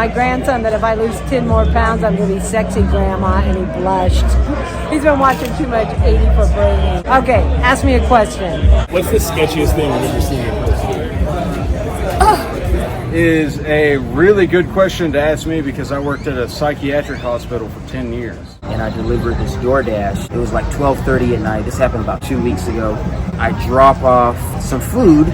my grandson that if I lose 10 more pounds, I'm going to be sexy grandma, and he blushed. He's been watching too much 80 for Brady. Okay, ask me a question. What's the sketchiest thing you've ever seen in person? Is a really good question to ask me because I worked at a psychiatric hospital for 10 years. And I delivered this DoorDash. It was like 12:30 at night. This happened about 2 weeks ago. I drop off some food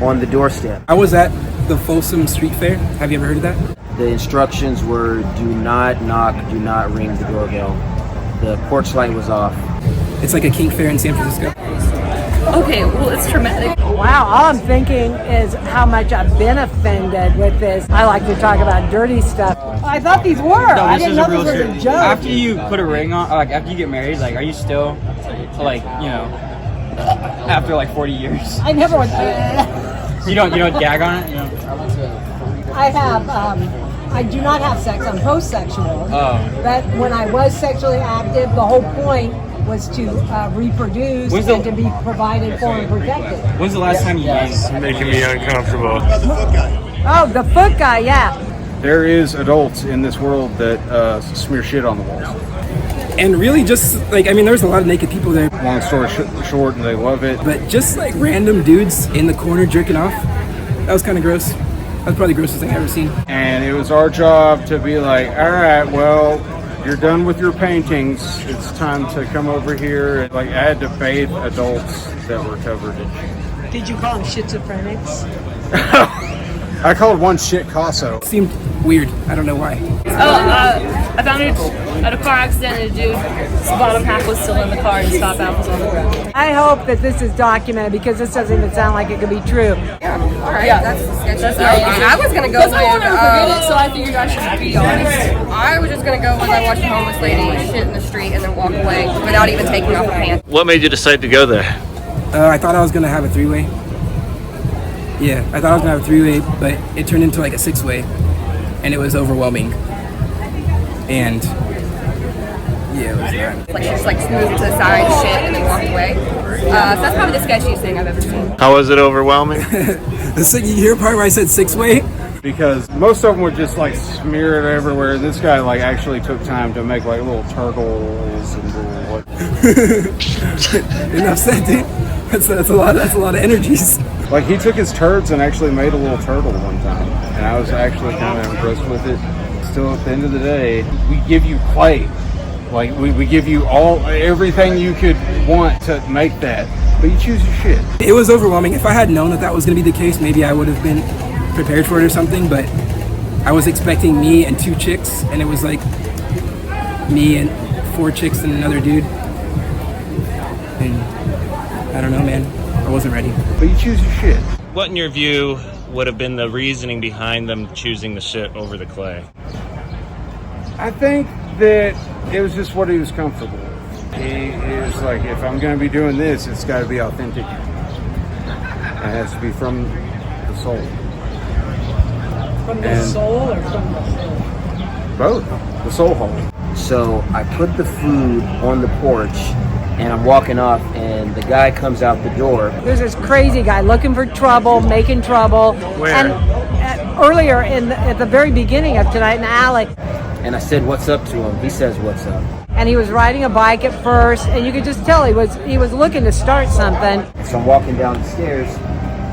on the doorstep. I was at the Folsom Street Fair. Have you ever heard of that? The instructions were do not knock, do not ring the doorbell. The porch light was off. It's like a kink fair in San Francisco. Okay, well, it's traumatic. Wow, all I'm thinking is how much I've been offended with this. I like to talk about dirty stuff. I thought these were. I didn't know this was a joke. After you put a ring on, like after you get married, like are you still, like, you know, after like 40 years? I never went. You don't gag on it? You know? I have. I do not have sex. I'm post-sexual. Oh. But when I was sexually active, the whole point was to reproduce and to be provided for and protected. When's the last time you made it? Making me uncomfortable. Oh, the foot guy, yeah. There is adults in this world that smear shit on the walls. And really just, like, I mean, there's a lot of naked people there. Long story short, and they love it. But just like random dudes in the corner jerking off, that was kind of gross. That's probably the grossest thing I've ever seen. And it was our job to be like, all right, well, you're done with your paintings. It's time to come over here. And, like, I had to bathe adults that were covered in shit. Did you call them schizophrenics? I called one shit Casso. It seemed weird. I don't know why. I found it at a car accident, and a dude's bottom half was still in the car and his top half was on the ground. I hope that this is documented because this doesn't even sound like it could be true. All right, that's sketchy. I was gonna go. Because I wanted to forget it, so I figured I should be honest. I was just gonna go when I watched a homeless lady shit in the street and then walk away without even taking off her pants. What made you decide to go there? I thought I was gonna have a three-way. Yeah, I thought I was gonna have a three-way, but it turned into like a six-way, and it was overwhelming. And yeah, it was not. Like she just like moved to the side, shit, and then walked away. So that's probably the sketchiest thing I've ever seen. How was it overwhelming? You hear part where I said six-way? Because most of them would just like smear it everywhere. This guy like actually took time to make like little turtles and little Enough said, dude. That's a lot of energies. Like he took his turds and actually made a little turtle one time, and I was actually kind of impressed with it. Still, at the end of the day, we give you clay, like we give you everything you could want to make that, but you choose your shit. It was overwhelming. If I had known that was going to be the case, maybe I would have been prepared for it or something. But I was expecting me and two chicks, and it was like me and four chicks and another dude. And I don't know, man. I wasn't ready. But you choose your shit. What, in your view, would have been the reasoning behind them choosing the shit over the clay? I think that it was just what he was comfortable with. He was like, if I'm going to be doing this, it's got to be authentic. It has to be from the soul. From the soul or from the soul? Both. The soul hole. So I put the food on the porch, and I'm walking off, and the guy comes out the door. There's this crazy guy looking for trouble, making trouble. Where? And earlier at the very beginning of Tonight in the Alley. And I said, "What's up?" to him. He says, "What's up?" And he was riding a bike at first, and you could just tell he was looking to start something. So I'm walking down the stairs,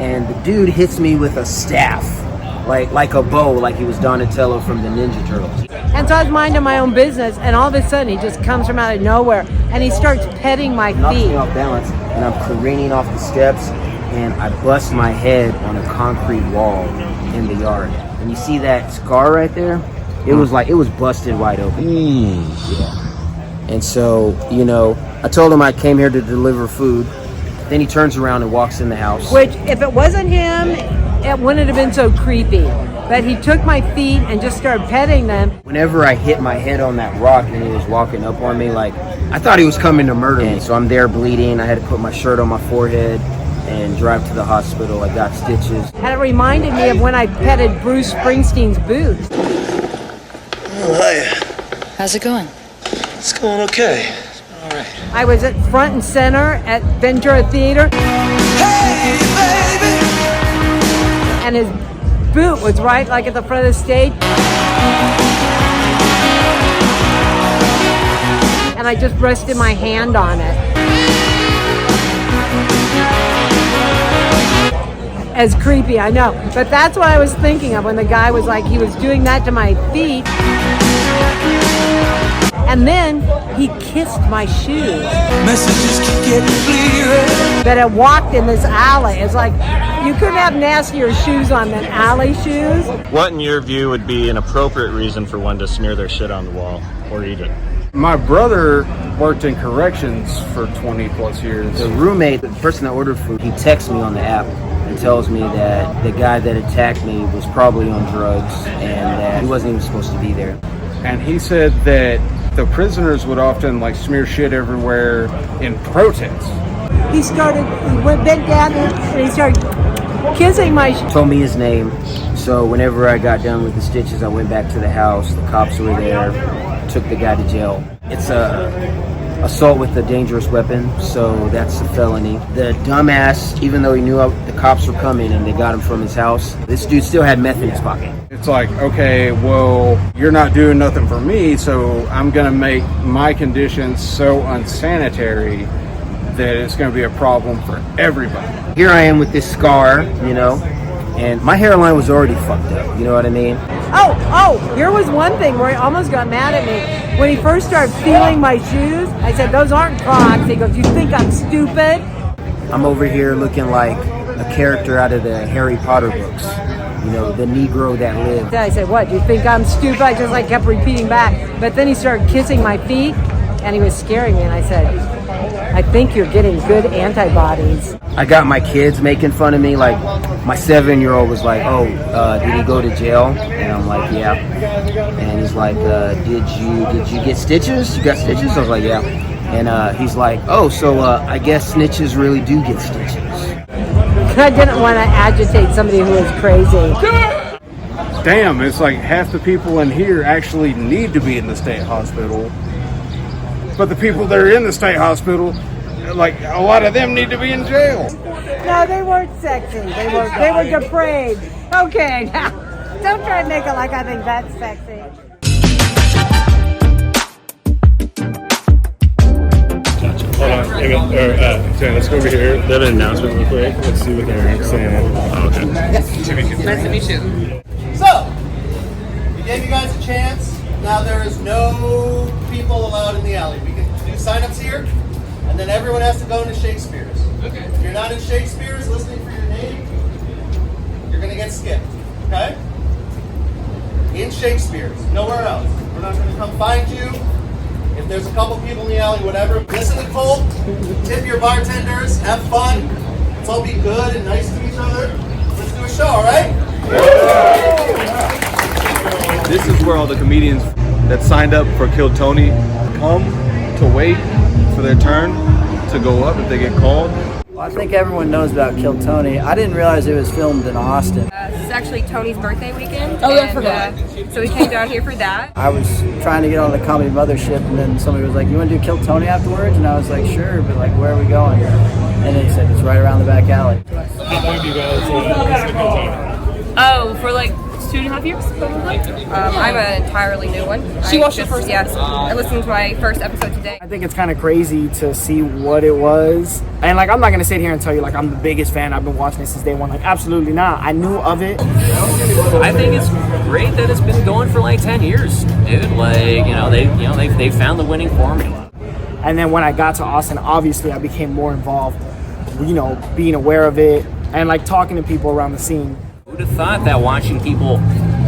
and the dude hits me with a staff, like a bow, like he was Donatello from the Ninja Turtles. And so I was minding my own business, and all of a sudden he just comes from out of nowhere, and he starts petting my Knocks feet. me off balance, and I'm careening off the steps, and I bust my head on a concrete wall in the yard. And you see that scar right there? It was busted wide open. Yeah. And so, I told him I came here to deliver food. Then he turns around and walks in the house. Which, if it wasn't him, it wouldn't have been so creepy. But he took my feet and just started petting them. Whenever I hit my head on that rock and he was walking up on me, like, I thought he was coming to murder me. So I'm there bleeding. I had to put my shirt on my forehead and drive to the hospital. I got stitches. And it reminded me of when I petted Bruce Springsteen's boots. Oh, hiya. How's it going? It's going okay. All right. I was at front and center at Ventura Theater. Hey, baby! And his boot was right like at the front of the stage. And I just rested my hand on it. As creepy, I know. But that's what I was thinking of when the guy was like, he was doing that to my feet. And then he kissed my shoes. Messages keep getting clearer. That I walked in this alley. It's like, you couldn't have nastier shoes on than alley shoes. What, in your view, would be an appropriate reason for one to smear their shit on the wall or eat it? My brother worked in corrections for 20 plus years. The roommate, the person that ordered food, he texts me on the app and tells me that the guy that attacked me was probably on drugs and that he wasn't even supposed to be there. And he said that the prisoners would often like smear shit everywhere in protest. He bent down and he started kissing my Told me his name. So whenever I got done with the stitches, I went back to the house. The cops were there, took the guy to jail. It's assault with a dangerous weapon, so that's a felony. The dumbass, even though he knew the cops were coming and they got him from his house, this dude still had meth in his pocket. It's like, okay, well, you're not doing nothing for me, so I'm gonna make my conditions so unsanitary that it's gonna be a problem for everybody. Here I am with this scar, you know, and my hairline was already fucked up, you know what I mean? Oh, here was one thing where he almost got mad at me. When he first started feeling my shoes, I said, those aren't Crocs. He goes, you think I'm stupid? I'm over here looking like a character out of the Harry Potter books. You know, the Negro that lived. I said, what, do you think I'm stupid? I just like kept repeating back. But then he started kissing my feet and he was scaring me. And I said, I think you're getting good antibodies. I got my kids making fun of me. Like, my 7-year-old was like, oh, did he go to jail? And I'm like, yeah. And he's like, did you get stitches? You got stitches? I was like, yeah. And he's like, oh, so I guess snitches really do get stitches. I didn't want to agitate somebody who was crazy. Damn, it's like half the people in here actually need to be in the state hospital. But the people that are in the state hospital, like, a lot of them need to be in jail. No, they weren't sexy. They were depraved. Okay, now, don't try to make it like I think that's sexy. Gotcha. Hold on. Let's go over here. They have an announcement real quick. Let's see what they're saying. Oh, okay. Nice to meet you. So, we gave you guys a chance. Now there is no people allowed in the alley. We can do sign-ups here, and then everyone has to go into Shakespeare's. Okay. If you're not in Shakespeare's listening for your name, you're going to get skipped. Okay? In Shakespeare's. Nowhere else. We're not going to come find you. If there's a couple people in the alley, whatever, listen to Cole, tip your bartenders, have fun. Let's all be good and nice to each other. Let's do a show, all right? This is where all the comedians that signed up for Kill Tony come to wait for their turn to go up if they get called. Well, I think everyone knows about Kill Tony. I didn't realize it was filmed in Austin. This is actually Tony's birthday weekend. Oh, I forgot. So we came down here for that. I was trying to get on the comedy Mothership, and then somebody was like, you want to do Kill Tony afterwards? And I was like, sure, but like, where are we going? And they said, it's right around the back alley. How long have you guys listened to Kill Tony? Oh, for like 2.5 years, probably. I'm an entirely new one. She watched it first. Yes, I listened to my first episode today. I think it's kind of crazy to see what it was. And like, I'm not going to sit here and tell you like I'm the biggest fan. I've been watching it since day one. Like, absolutely not. I knew of it. I think it's great that it's been going for like 10 years, dude. Like, they found the winning formula. And then when I got to Austin, obviously I became more involved, being aware of it and like talking to people around the scene. Who'd have thought that watching people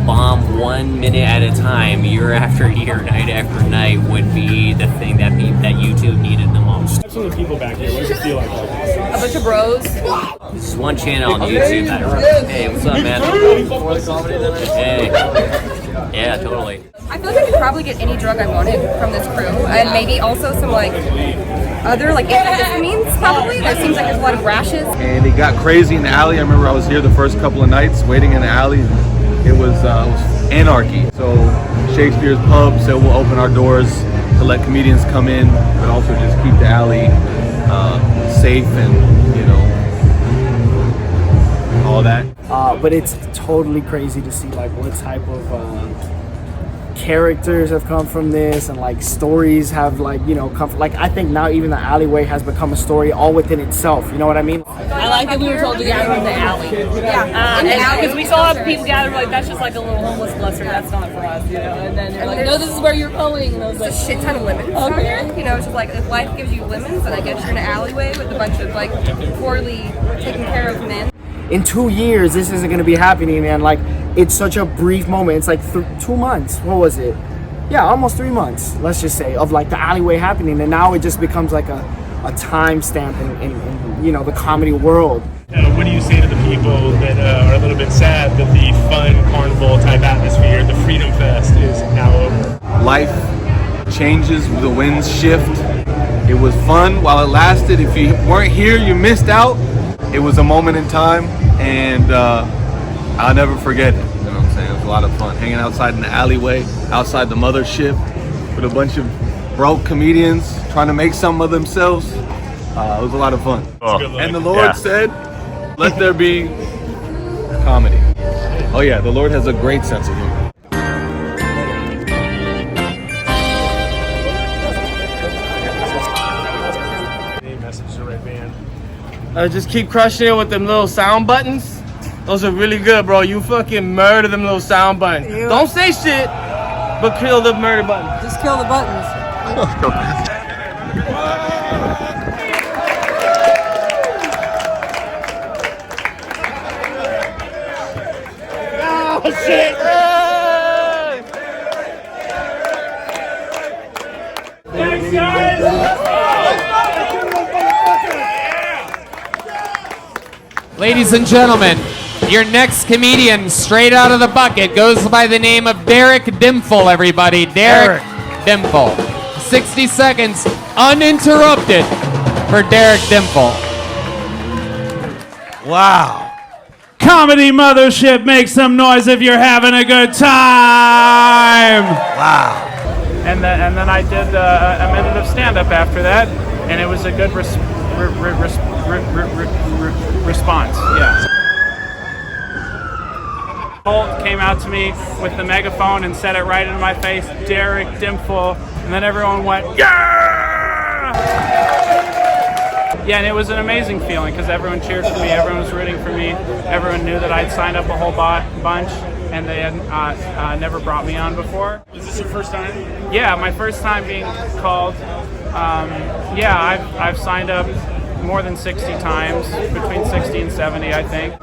bomb 1 minute at a time, year after year, night after night, would be the thing that YouTube needed the most? Some of the people back here, what does it feel like? A bunch of bros. This is one channel on YouTube that hey, what's up, man? Hey. Yeah, totally. I feel like I could probably get any drug I wanted from this crew, and maybe also some other antihistamines. Probably there seems like there's a lot of rashes. And it got crazy in the alley. I remember I was here the first couple of nights waiting in the alley. And it was anarchy. So Shakespeare's Pub said we'll open our doors to let comedians come in, but also just keep the alley safe and all that. But it's totally crazy to see like what type of characters have come from this, and like stories have like, you know, come from, like, I think now even the alleyway has become a story all within itself. You know what I mean? I like that we were told to gather in the alley. Yeah. Because we saw people gather, like, that's just like a little homeless cluster. That's not for us, you know. And then you're like, no, this is where you're going. And I was like, a shit ton of lemons down here. You know, it's just like, if life gives you lemons, and I guess you're in an alleyway with a bunch of like poorly taken care of men. In 2 years, this isn't going to be happening, man. Like, it's such a brief moment. It's like 2 months. What was it? Yeah, almost 3 months, let's just say, of like the alleyway happening. And now it just becomes like a timestamp in, you know, the comedy world. What do you say to the people that are a little bit sad that the fun carnival type atmosphere, the Freedom Fest, is now over? Life changes, the winds shift. It was fun while it lasted. If you weren't here, you missed out. It was a moment in time, and I'll never forget it. You know what I'm saying? It was a lot of fun. Hanging outside in the alleyway, outside the Mothership, with a bunch of broke comedians trying to make something of themselves. It was a lot of fun. And the Lord said, let there be comedy. Oh yeah, the Lord has a great sense of humor. Just keep crushing it with them little sound buttons. Those are really good, bro. You fucking murder them little sound buttons. Ew. Don't say shit, but kill the murder button. Just kill the buttons. Oh shit! Thanks, guys! Ladies and gentlemen, your next comedian straight out of the bucket goes by the name of Derek Dimple, everybody. Derek Dimple. 60 seconds uninterrupted for Derek Dimple. Wow. Comedy Mothership, make some noise if you're having a good time. Wow. And then I did a minute of stand-up after that, and it was a good response. Yeah. Holt came out to me with the megaphone and said it right in my face, Derek Dimple, and then everyone went, yeah! Yeah, and it was an amazing feeling because everyone cheered for me, everyone was rooting for me, everyone knew that I'd signed up a whole bunch, and they had never brought me on before. Is this your first time? Yeah, my first time being called. Yeah, I've signed up more than 60 times, between 60 and 70, I think.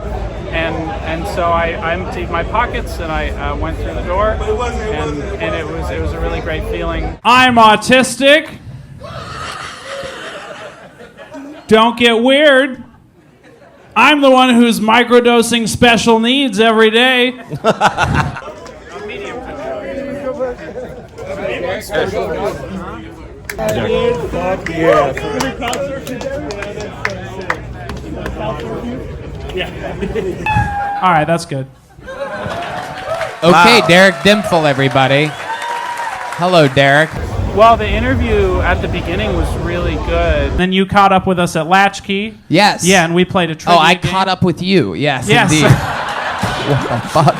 And so I emptied my pockets and I went through the door, and it was a really great feeling. I'm autistic. Don't get weird. I'm the one who's microdosing special needs every day. All right, that's good. Okay, Derek Dimple, everybody. Hello, Derek. Well, the interview at the beginning was really good. Then you caught up with us at Latchkey. Yes. Yeah, and we played a trivia game. Caught up with you. Yes, yes. Indeed. What the fuck?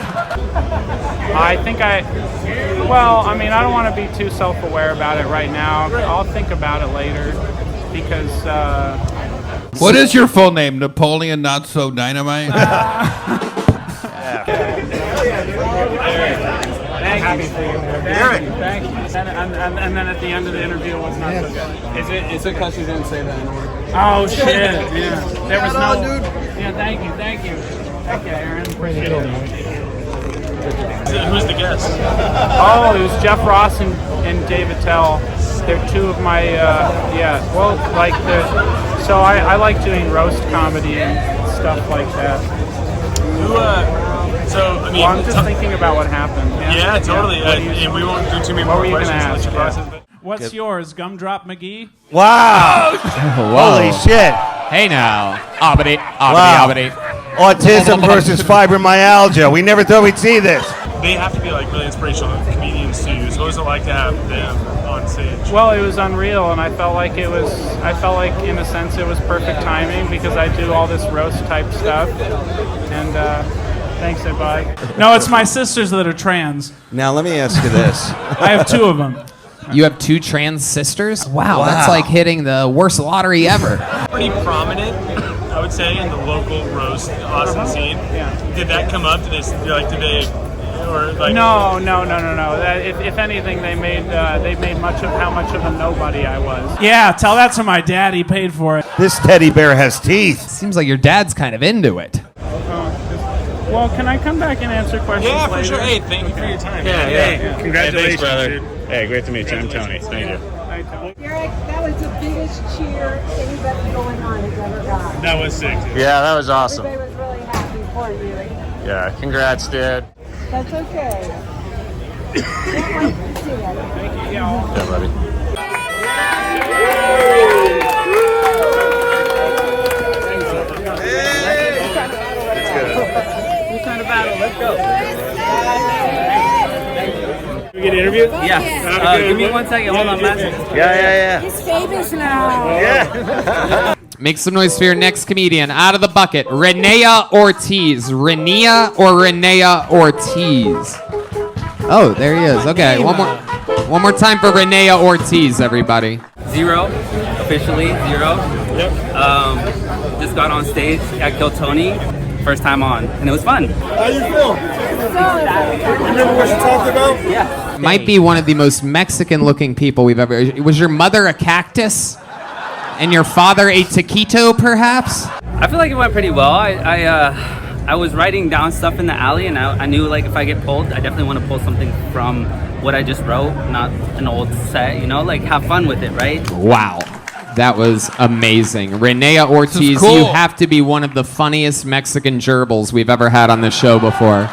I think well, I mean, I don't want to be too self-aware about it right now. I'll think about it later because... What is your full name? Napoleon Not So Dynamite? Thank you. Thank you. And then at the end of the interview, it was not so good. Is it because you didn't say that in order? Oh, shit. Yeah. There was no... Yeah, thank you. Thank you, Aaron. Appreciate it. Who's the guest? Oh, it was Jeff Ross and David Tell. They're two of my, so I like doing roast comedy and stuff like that. Well, I'm just thinking about what happened. Yeah, totally. And we won't do too many more questions. What's yours, Gumdrop McGee? Wow. Holy shit. Hey now. Obbity. Autism versus fibromyalgia. We never thought we'd see this. They have to be like really inspirational comedians too. So what was it like to have them on stage? Well, it was unreal, and I felt like in a sense it was perfect timing because I do all this roast type stuff, and Thanks, bye. No, it's my sisters that are trans. Now let me ask you this. I have 2 of them. You have 2 trans sisters? Wow, that's like hitting the worst lottery ever. Pretty prominent, I would say, in the local roast Austin scene. Yeah. Did that come up? Did they or like? No. If anything, they made much of how much of a nobody I was. Yeah, tell that to my dad. He paid for it. This teddy bear has teeth. Seems like your dad's kind of into it. Well, can I come back and answer questions Yeah, later? for sure. Hey, thank you for your time. Yeah. Congratulations, Hey, thanks, brother. dude. Hey, great to meet you. I'm Tony. Thank you. Derek, that was the biggest cheer anybody going on has ever got. That was sick. Yeah, that was awesome. Everybody was really happy for you. Yeah, congrats, dude. That's okay. Can't wait to see it. Thank you. Yeah, buddy. What kind of battle? Let's go. We get interviewed? Yeah. Give me 1 second. Hold on, Matt. Yeah. He's famous now. Yeah. Make some noise for your next comedian. Out of the bucket, Renea Ortiz. Renea or Renea Ortiz? Oh, there he is. Okay, one more time for Renea Ortiz, everybody. 0, officially 0. Yep. Just got on stage at Kill Tony, first time on, and it was fun. How you feel? Remember what you talked about? Yeah. Might be one of the most Mexican-looking people we've ever. Was your mother a cactus? And your father a taquito, perhaps? I feel like it went pretty well. I was writing down stuff in the alley, and I knew like if I get pulled, I definitely want to pull something from what I just wrote, not an old set. You know, like have fun with it, right? Wow. That was amazing. Renea Ortiz, cool. you have to be one of the funniest Mexican gerbils we've ever had on the show before.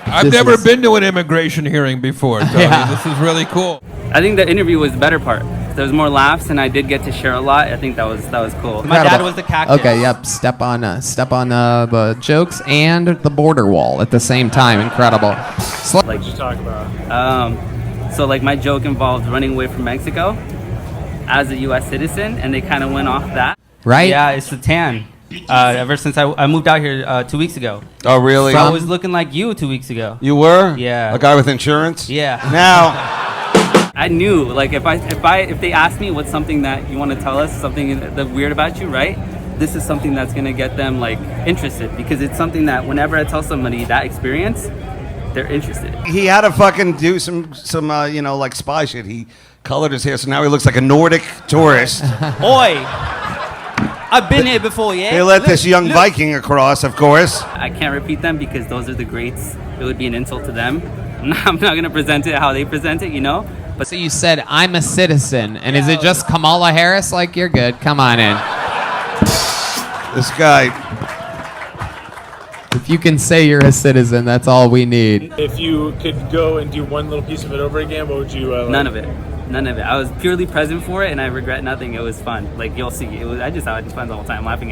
I've never been to an immigration hearing before, Tony. Yeah. This is really cool. I think the interview was the better part. There was more laughs, and I did get to share a lot. I think that was cool. My dad was the cactus. Okay, yep. Step on the jokes and the border wall at the same time. Incredible. What did you talk about? So like my joke involved running away from Mexico as a U.S. citizen, and they kind of went off that. Right? Yeah, it's the tan. Ever since I moved out here 2 weeks ago. Oh, really? So I was looking like you 2 weeks ago. You were? Yeah. A guy with insurance? Yeah. Now. I knew, like, if they asked me what's something that you want to tell us, something that's weird about you, right? This is something that's gonna get them like interested, because it's something that whenever I tell somebody that experience, they're interested. He had to fucking do some like spy shit. He colored his hair, so now he looks like a Nordic tourist. Oi! I've been here before, yeah? They let this young Viking across, of course. I can't repeat them because those are the greats. It would be an insult to them. I'm not gonna present it how they present it, you know? But so you said, I'm a citizen, and is it just Kamala Harris? Like, you're good, come on in. This guy. If you can say you're a citizen, that's all we need. If you could go and do one little piece of it over again, what would you like? None of it. I was purely present for it, and I regret nothing. It was fun. Like, you'll see. I just had fun the whole time laughing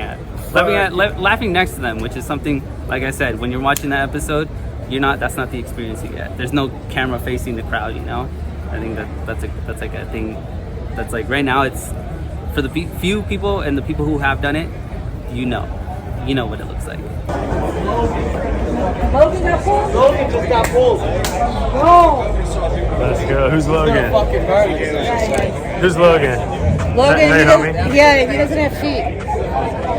next to them, which is something, like I said, when you're watching that episode, that's not the experience you get. There's no camera facing the crowd, you know? I think that's like a thing that's like right now it's for the few people and the people who have done it, you know what it looks like. Logan got pulled? Logan just got pulled. No. Let's go. Who's Logan? Who's Logan? Logan, Hey, homie. he doesn't have feet.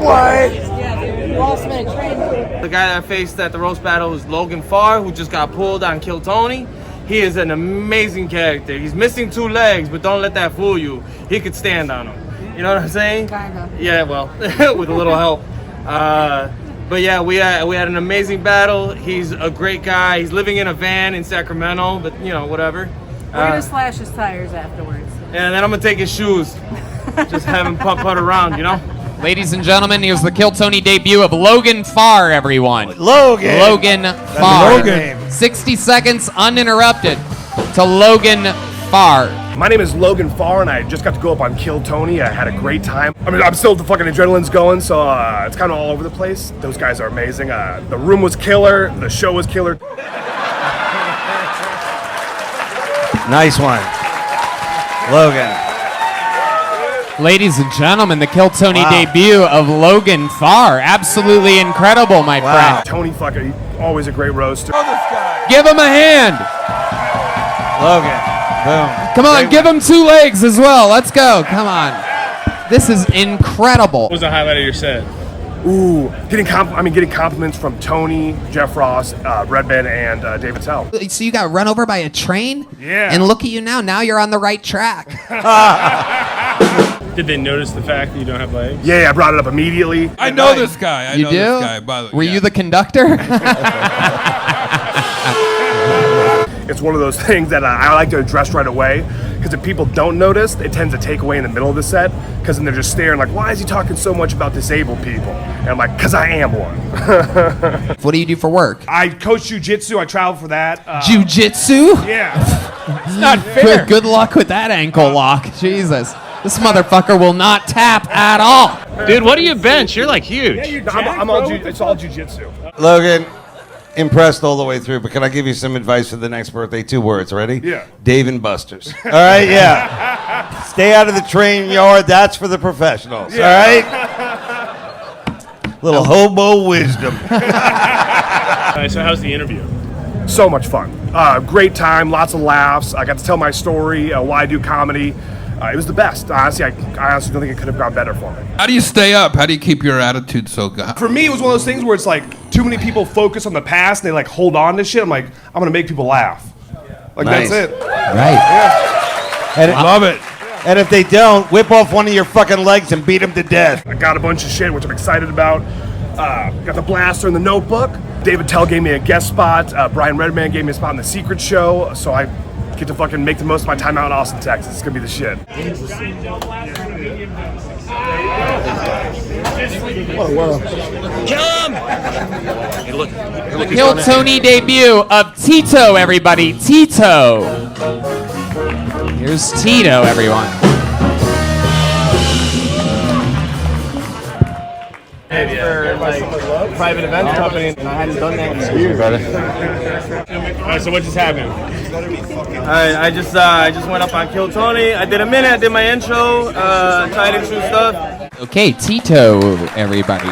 What? Yeah, we lost him in a train. The guy that I faced at the roast battle is Logan Farr, who just got pulled on Kill Tony. He is an amazing character. He's missing 2 legs, but don't let that fool you. He could stand on them. You know what I'm saying? Kinda. Yeah, well, with a little help. But yeah, we had an amazing battle. He's a great guy. He's living in a van in Sacramento, but whatever. We're gonna slash his tires afterwards. And then I'm gonna take his shoes. Just have him putt around, Ladies and gentlemen, here's the Kill Tony debut of Logan Farr, everyone. Logan Farr. Logan. 60 seconds uninterrupted to Logan Farr. My name is Logan Farr, and I just got to go up on Kill Tony. I had a great time. I mean, I'm still, the fucking adrenaline's going, so it's kind of all over the place. Those guys are amazing. The room was killer. The show was killer. Nice one. Logan. Ladies and gentlemen, the Kill Tony debut of Logan Farr. Absolutely incredible, my friend. Tony fucking always a great roaster. Give him a hand. Logan. Boom. Come on, give him 2 legs as well. Let's go. Come on. This is incredible. What was the highlight of your set? Ooh, getting compliments from Tony, Jeff Ross, Redman, and David Tell. So you got run over by a train? Yeah. And look at you now. Now you're on the right track. Did they notice the fact that you don't have legs? Yeah, I brought it up immediately. I know this guy. I You know do? this guy. By the way, Were you the conductor? It's one of those things that I like to address right away, because if people don't notice, it tends to take away in the middle of the set, because then they're just staring like, why is he talking so much about disabled people? And I'm like, because I am one. What do you do for work? I coach jiu-jitsu. I travel for that. Jiu-jitsu? Yeah. It's not fair. Good luck with that ankle lock. Jesus. This motherfucker will not tap at all. Dude, what do you bench? You're like huge. It's all jiu-jitsu. Logan, impressed all the way through, but can I give you some advice for the next birthday? 2 words, ready? Yeah. Dave and Buster's. All right, yeah. Stay out of the train yard. That's for the professionals. Yeah. All right? Little hobo wisdom. So how's the interview? So much fun. Great time, lots of laughs. I got to tell my story, why I do comedy. It was the best. Honestly, I honestly don't think it could have gone better for me. How do you stay up? How do you keep your attitude so good? For me, it was one of those things where it's like too many people focus on the past and they like hold on to shit. I'm like, I'm gonna make people laugh. Like Nice. that's it. Right. Yeah. And Love it. And if they don't, whip off one of your fucking legs and beat them to death. I got a bunch of shit which I'm excited about. Got the blaster in the Notebook. David Tell gave me a guest spot. Brian Redman gave me a spot in the Secret Show. So I get to fucking make the most of my time out in Austin, Texas. It's gonna be the shit. What a world. The Kill Tony debut of Tito, everybody. Tito. Here's Tito, everyone. For like private events company, and I hadn't done that in years. All right, so what just happened? I just went up on Kill Tony. I did a minute. I did my intro. Tried to shoot stuff. Okay, Tito, everybody.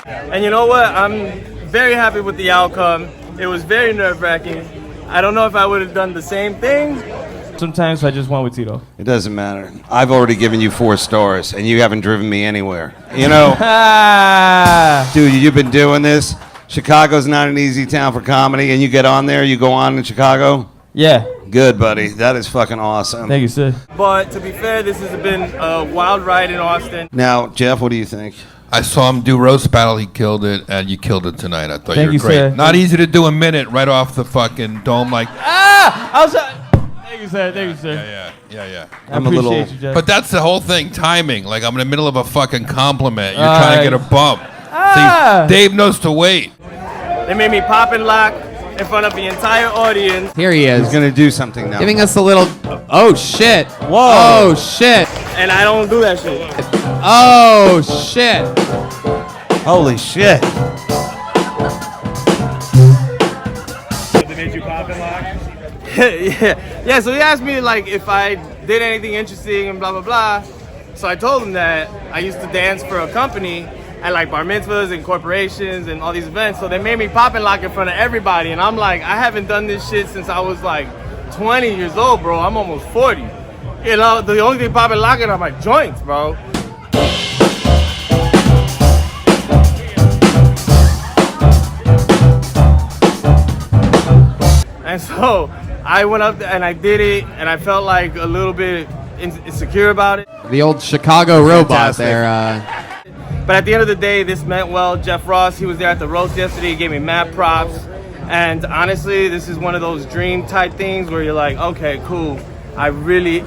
And you know what? I'm very happy with the outcome. It was very nerve-wracking. I don't know if I would have done the same thing. Sometimes I just went with Tito. It doesn't matter. I've already given you 4 stars, and you haven't driven me anywhere. You know, dude, you've been doing this. Chicago's not an easy town for comedy, and you get on there, you go on in Chicago. Yeah. Good, buddy. That is fucking awesome. Thank you, sir. But to be fair, this has been a wild ride in Austin. Now, Jeff, what do you think? I saw him do roast battle. He killed it, and you killed it tonight. I thought Thank you were you, great. sir. Not easy to do a minute right off the fucking dome like. I was. Thank you, sir. Thank you, sir. Yeah. I'm a little. You, Jeff. But that's the whole thing, timing. Like I'm in the middle of a fucking compliment. You're trying to get a bump. See, Dave knows to wait. They made me pop and lock in front of the entire audience. Here he is. He's gonna do something now. Giving us a little. Oh shit. Whoa. Oh shit. And I don't do that shit. Oh shit. Holy shit. They made you pop and lock? Yeah, so he asked me like if I did anything interesting and blah blah blah. So I told him that I used to dance for a company at like bar mitzvahs and corporations and all these events. So they made me pop and lock in front of everybody, and I'm like, I haven't done this shit since I was like 20 years old, bro. I'm almost 40. You know, the only thing pop and locking are my joints, bro. And so I went up and I did it, and I felt like a little bit insecure about it. The old Chicago robot there. But at the end of the day, this meant well. Jeff Ross, he was there at the roast yesterday. He gave me mad props. And honestly, this is one of those dream type things where you're like, okay, cool. I'm really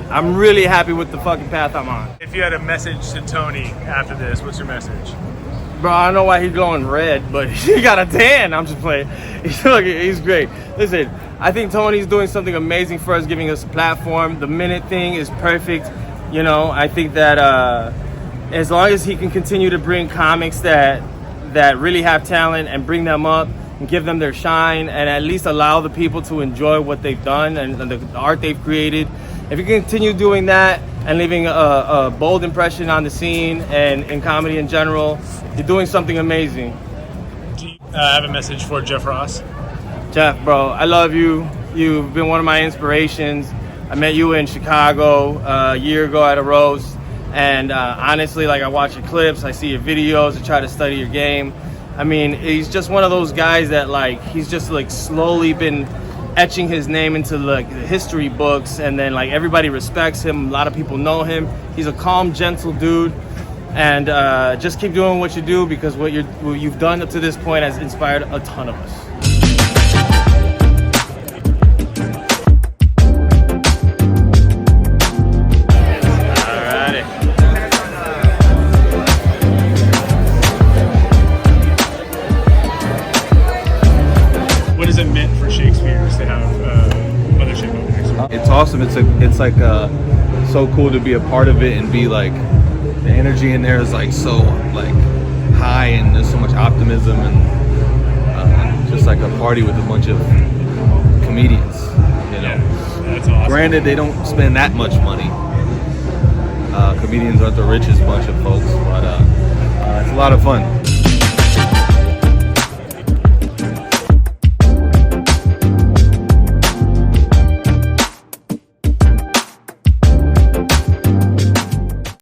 happy with the fucking path I'm on. If you had a message to Tony after this, what's your message? Bro, I don't know why he's glowing red, but he got a tan. I'm just playing. He's great. Listen, I think Tony's doing something amazing for us, giving us a platform. The minute thing is perfect. You know, I think that as long as he can continue to bring comics that really have talent and bring them up and give them their shine and at least allow the people to enjoy what they've done and the art they've created. If you continue doing that, and leaving a bold impression on the scene and in comedy in general. You're doing something amazing. Do you have a message for Jeff Ross? Jeff, bro, I love you. You've been one of my inspirations. I met you in Chicago a year ago at a roast, and honestly, like, I watch your clips, I see your videos, I try to study your game. I mean, he's just one of those guys that, like, he's just like slowly been etching his name into like the history books, and then like everybody respects him. A lot of people know him. He's a calm, gentle dude, and just keep doing what you do, because what you've done up to this point has inspired a ton of us. What does it mean for Shakespeare's to have Mothership open next week? It's awesome. It's like so cool to be a part of it and be like, the energy in there is like so like high, and there's so much optimism, and just like a party with a bunch of comedians. You know, that's awesome. Granted, they don't spend that much money. Comedians aren't the richest bunch of folks, but it's a lot of fun.